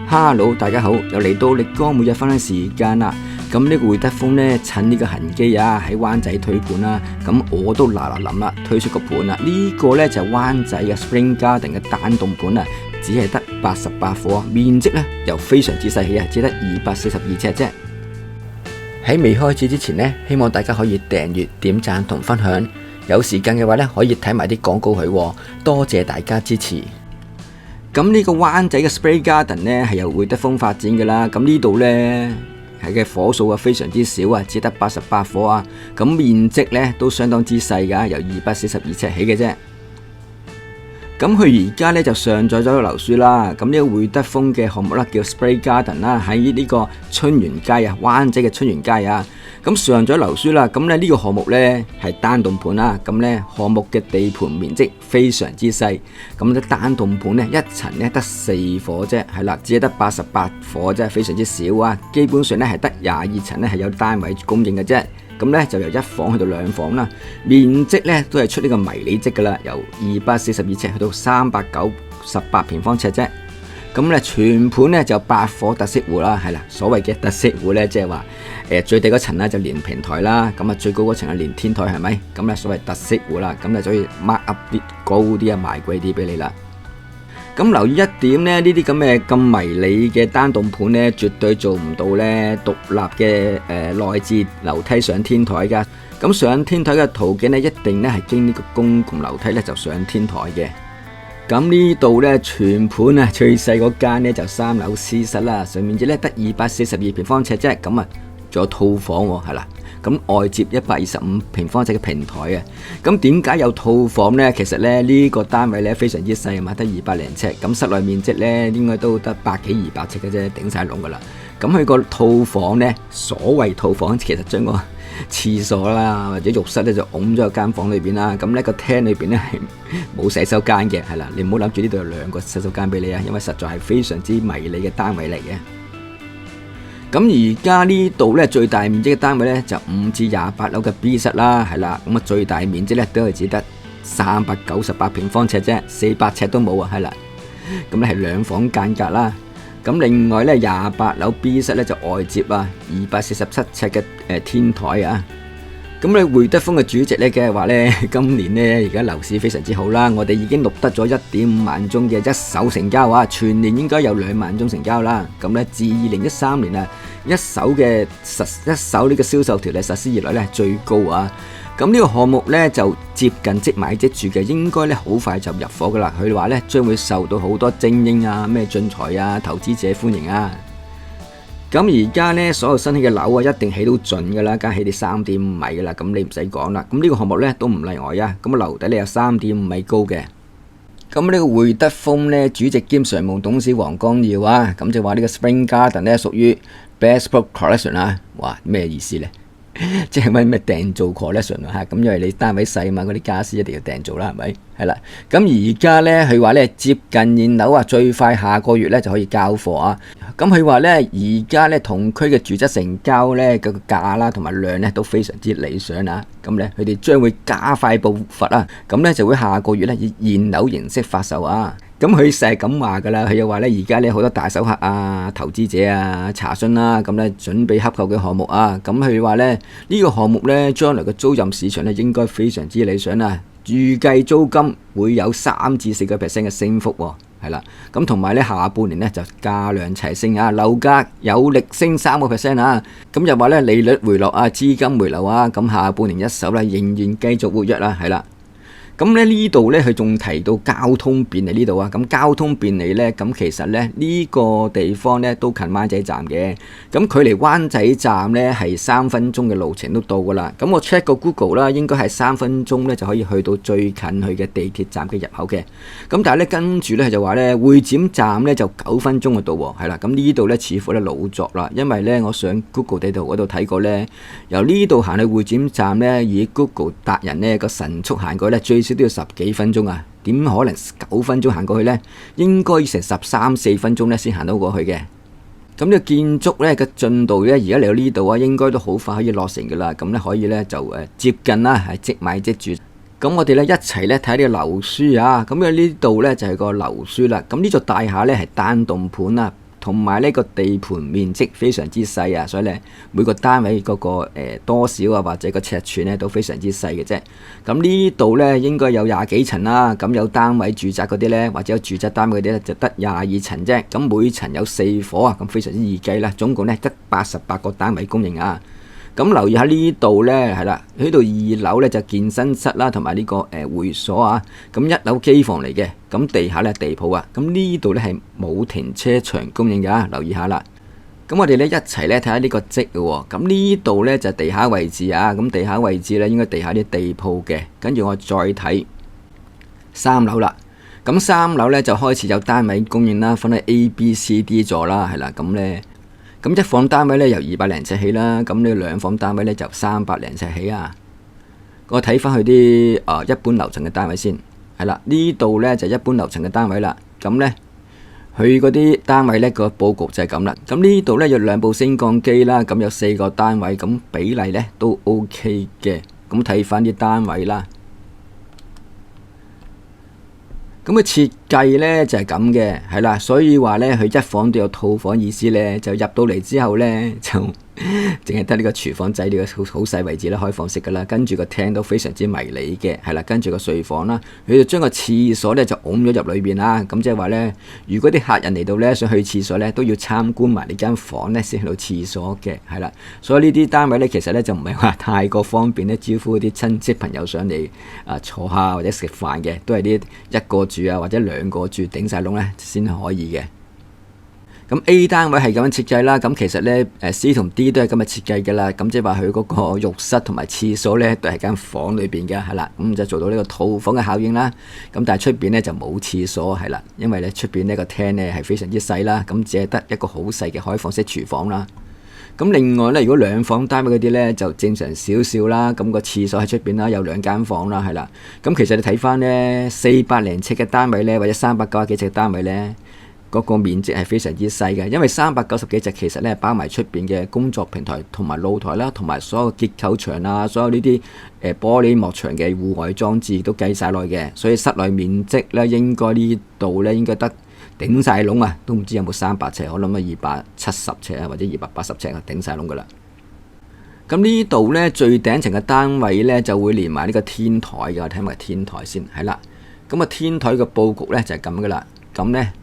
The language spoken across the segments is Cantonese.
Hello，大家好，又嚟到力哥每日分享時間啦。咁呢個會德豐呢，趁呢個痕機啊，喺灣仔推盤啦。咁我都嗱臨啦，推出個盤啦。呢個呢，就係灣仔嘅 Spring Garden 嘅單棟盤啊，只係得88伙啊，面積呢又非常之細氣啊，只得242尺啫。喺未開始之前呢，希望大家可以訂閱、點讚同分享。有時間嘅話呢，可以睇埋啲廣告佢，多謝大家支持。咁呢個灣仔嘅 Spring Garden 呢，係由會德豐發展嘅啦。咁呢度呢，係嘅伙數啊非常之少啊，只得88伙啊。咁面積呢都相當之細噶，由242尺起嘅啫。咁佢而家呢就上載咗個樓書啦。咁呢個會德豐嘅項目啦，叫 Spring Garden 啦，喺呢個春園街啊，灣仔嘅春園街啊。咁上咗樓書啦。咁呢個項目呢係單棟盤啦。咁呢項目嘅地盤面積非常之細。咁呢單棟盤呢一層呢得4伙啫，係啦，只係得88伙啫，非常之少啊。基本上呢係得22層呢係有單位供應嘅啫。咁呢就由1房去到2房啦，面積呢都係出呢個迷你積噶啦，由242尺去到398平方尺啫。咁呢全盤呢就8伙特色戶啦，係啦，所謂嘅特色戶呢，即係話最低嗰層呢就連平台啦，咁啊最高嗰層係連天台，係咪？咁呢所謂特色戶啦，咁就所以 mark up 啲高啲啊，賣貴啲俾你啦。咁留意一點呢，呢啲咁迷你嘅單棟盤呢，絕對做唔到呢獨立嘅內置樓梯上天台噶。咁上天台嘅途徑呢，一定呢係經呢個公共樓梯呢就上天台嘅。咁呢度呢，全盤啊最細嗰間呢就3樓私室啦，上面積呢得242平方尺啫。咁啊仲有套房喎，係啦。咁外接125平方尺嘅平台啊，咁點解有套房呢？其實咧呢個單位咧非常之細啊嘛，得200零尺，咁室內面積咧應該都得100幾200尺嘅啫，頂晒籠噶啦。咁佢個套房呢，所謂套房其實將個廁所啦或者浴室咧就拱咗喺間房裏邊啦，咁呢個廳裏邊咧係冇洗手間嘅，係啦，你唔好諗住呢度有2個洗手間俾你啊，因為實在係非常之迷你嘅單位嚟嘅。咁而家呢度咧最大面積嘅單位咧就5至28樓嘅 B 室啦，係啦，咁啊最大面積咧都係只得398平方尺啫，400尺都冇啊，係啦，咁咧係2房間隔啦。咁另外咧28樓 B 室咧就外接啊247尺嘅天台啊。咁你會德豐嘅主席咧，梗係話咧，今年咧而家樓市非常之好啦，我哋已經錄得咗1.5萬宗嘅一手成交啊，全年應該有2萬宗成交啦。咁咧自2013年啊，一手呢個銷售條例實施以來咧最高啊。咁呢個項目咧就接近即買即住嘅，應該咧好快就入伙噶啦。佢話咧將會受到好多精英啊、咩進財啊、投資者歡迎啊。咁而家呢，所有新起嘅樓啊，一定起到盡噶啦，梗係起啲3.5米噶啦，咁你唔使講啦。咁呢個項目呢，都唔例外啊。咁樓底呢有3.5米高嘅。咁呢個會德豐呢，主席兼常務董事黃光耀啊，咁就話呢個 Spring Garden 呢屬於 Bespoke Collection 啊。哇，咩意思呢？即係咩訂造 collection 啊，咁因為你單位細嘛，嗰啲家私一定要訂造啦，係咪？係啦，咁而家呢，佢話呢接近現樓啊，最快下個月呢就可以交貨啊。咁佢話呢，而家呢同區嘅住宅成交呢個價啦同埋量呢都非常之理想啊。咁呢，佢哋將會加快步伐啊，咁呢就會下個月呢以現樓形式發售啊。咁佢成日咁話噶啦，佢又話咧，而家咧好多大手客啊、投資者啊查詢啦，咁咧準備洽購嘅項目啊，咁佢話咧呢個項目咧將來嘅租賃市場咧應該非常之理想啊，預計租金會有3至4%嘅升幅喎，係啦，咁同埋咧下半年咧就價量齊升啊，樓價有力升3%啊，咁又話咧利率回落啊，資金回流啊，咁下半年一手咧仍然繼續活躍啦，係啦。咁咧呢度咧佢仲提到交通便利呢度啊，咁交通便利咧，咁其實咧呢個地方咧都近灣仔站嘅，咁距離灣仔站咧係3分鐘嘅路程都到噶啦。咁我 check 個 Google 啦，應該係3分鐘咧就可以去到最近去嘅地鐵站嘅入口嘅。咁但係咧跟住咧就話咧會展站咧就9分鐘就到喎，係啦。咁呢度咧似乎咧老作啦，因為咧我上 Google 地圖嗰度睇過咧，由呢度行去會展站咧，以 Google 達人咧個神速行過咧最少都要10幾分鐘啊，點可能9分鐘行過去呢？應該要成13、14分鐘咧先行到過去嘅。咁呢個建築咧嘅進度咧，而家嚟到呢度啊，應該都好快可以落成噶啦。咁咧可以咧就接近啦，係即買即住。咁我哋咧一齊咧睇呢個樓書啊。咁呢度咧就係個樓書啦。咁呢座大廈咧係單棟盤啊。同埋呢個地盤面積非常之細啊，所以咧每個單位嗰個多少啊或者個尺寸咧都非常之細嘅啫。咁呢度咧應該有20幾層啦，咁有單位住宅嗰啲咧或者有住宅單位嗰啲咧就得22層啫。咁每層有4伙啊，咁非常之易計啦。總共咧得88個單位供應啊。咁留意下呢度呢，係啦，呢度2樓呢就健身室啦，同埋呢個會所啊。咁1樓機房嚟嘅，咁地下呢地鋪啊。咁呢度呢係冇停車場供應㗎，留意下啦。咁我哋呢一齊呢睇下呢個積嘅喎。咁呢度呢就地下位置啊。咁地下位置呢應該地下啲地鋪嘅。跟住我再睇3樓啦。咁3樓呢就開始有單位供應啦，分喺 A、B、C、D 座啦，係啦。咁呢。咁一房單位咧由200零尺起啦，咁呢2房單位咧就300零尺起啊。我睇翻佢啲一般樓層嘅單位先，係啦，呢度咧就一般樓層嘅單位啦。咁咧佢嗰啲單位咧個佈局就係咁啦。咁呢度咧有2部升降機啦，咁有4個單位，咁比例咧都 OK 嘅。咁睇翻啲單位啦。咁嘅設計呢就係咁嘅，係啦，所以話呢，佢一房都有套房意思呢，就入到嚟之後呢，就淨係得呢個廚房仔呢個好細位置啦，開放式噶啦，跟住個廳都非常之迷你嘅，係啦，跟住個睡房啦，佢就將個廁所呢就拱咗入裏邊啦，咁即係話呢，如果啲客人嚟到呢，想去廁所呢，都要參觀埋呢間房呢先去到廁所嘅，係啦，所以呢啲單位呢，其實呢就唔係話太過方便呢，招呼啲親戚朋友上嚟坐下或者食飯嘅，都係啲一個住啊或者2個住頂晒籠呢先可以嘅。咁 A 單位係咁樣設計啦，咁其實呢C 同 D 都係咁嘅設計㗎啦，咁即係話佢嗰個浴室同埋廁所呢都係間房裏邊嘅，係啦，咁就做到呢個套房嘅效應啦。咁但係出邊呢就冇廁所，係啦，因為呢出邊呢個廳呢係非常之細啦，咁只係得一個好細嘅開放式廚房啦。咁另外呢，如果2房單位嗰啲呢就正常少少啦，咁個廁所喺出邊啦，有2間房啦，係啦。咁其實你睇翻呢400零尺嘅單位呢，或者390幾尺嘅單位呢，嗰個面積係非常之細嘅，因為390幾尺其實咧包埋出邊嘅工作平台同埋露台啦，同埋所有結構牆啊，所有呢啲玻璃幕牆嘅戶外裝置都計晒落嘅，所以室內面積咧應該呢度咧應該得頂晒籠啊，都唔知有冇300尺，我諗啊270尺啊或者280尺啊頂晒籠噶啦。咁呢度咧最頂層嘅單位咧就會連埋呢個天台嘅，我睇埋天台先，係啦。咁啊天台嘅佈局咧就係咁噶啦，咁咧。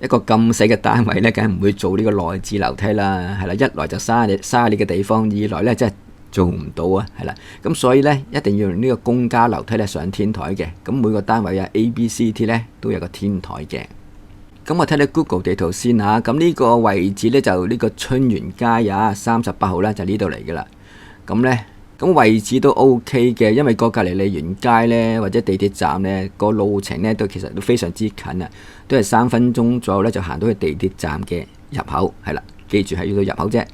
一個咁細嘅單位咧，梗係唔會做呢個內置樓梯啦，係啦，一來就嘥你嘅地方，二來咧真係做唔到啊，係啦，咁所以咧一定要用呢個公家樓梯咧上天台嘅，咁每個單位啊 A、B、C、T 咧都有個天台嘅。咁我睇睇 Google 地圖先嚇，咁呢個位置咧就呢個春園街啊，38號咧就呢度嚟嘅啦，咁咧。咁位置都 OK 嘅，因為個隔離利園街呢，或者地鐵站呢，個路程呢都其實都非常之近啊，都係3分鐘左右呢就行到去地鐵站嘅入口，係啦，記住係要到入口啫。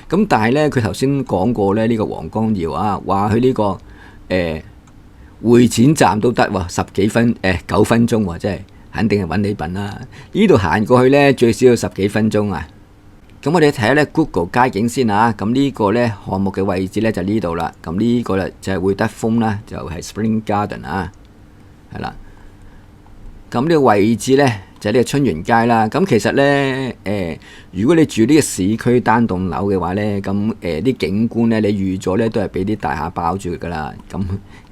咁但係呢，佢頭先講過呢，呢個黃光耀啊，話佢呢個會展站都得喎，9分鐘喎，真係肯定係揾你笨啦。呢度行過去呢，最少要10幾分鐘啊。咁我哋睇下咧 Google 街景先啊，咁呢個咧項目嘅位置咧就呢度啦，咁呢個咧就係會德豐啦，就係 Spring Garden 啊，係啦。咁呢個位置咧就係呢個春園街啦。咁其實咧如果你住呢個市區單棟樓嘅話咧，咁啲景觀咧你預咗咧都係俾啲大廈包住㗎啦。咁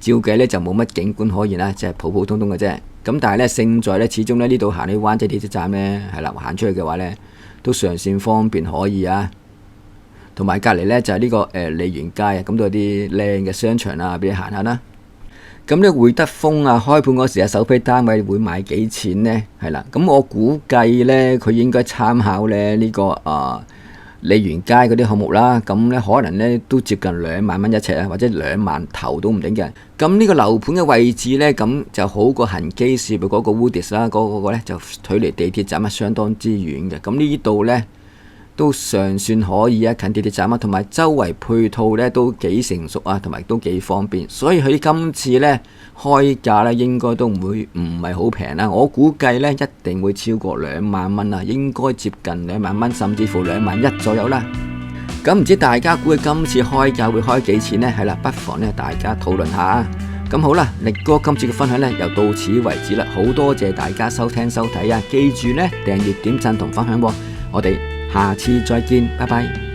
照計咧就冇乜景觀可言啦，即係普普通通嘅啫。咁但係咧勝在咧始終咧呢度行去灣仔地鐵站咧係啦，行出去嘅話咧。都上線方便可以啊，同埋隔離呢就係呢個利園街啊，咁都有啲靚嘅商場啊，俾你行下啦。咁呢會德豐啊，開盤嗰時啊，首批單位會賣幾錢呢？係啦，咁我估計呢，佢應該參考呢個利園街嗰啲項目啦，咁呢可能呢都接近2萬蚊一尺啊，或者2萬頭都唔定嘅。咁呢個樓盤嘅位置呢，咁就好過恒基市嗰個 Woodis 啦，嗰個呢就距離地鐵站啊相當之遠嘅。咁呢度呢都尚算可以啊，近地鐵站啊，同埋周圍配套呢都幾成熟啊，同埋都幾方便。所以佢今次呢開價呢應該都唔係好平啦。我估計呢一定會超過2萬蚊啊，應該接近2萬蚊，甚至乎2萬1左右啦。咁唔知大家估佢今次開價會開幾錢呢？係啦，不妨呢大家討論下。咁好啦，力哥今次嘅分享呢又到此為止啦。好多謝大家收聽收睇啊！記住呢訂閱、點讚同分享喎。我哋下次再見，拜拜。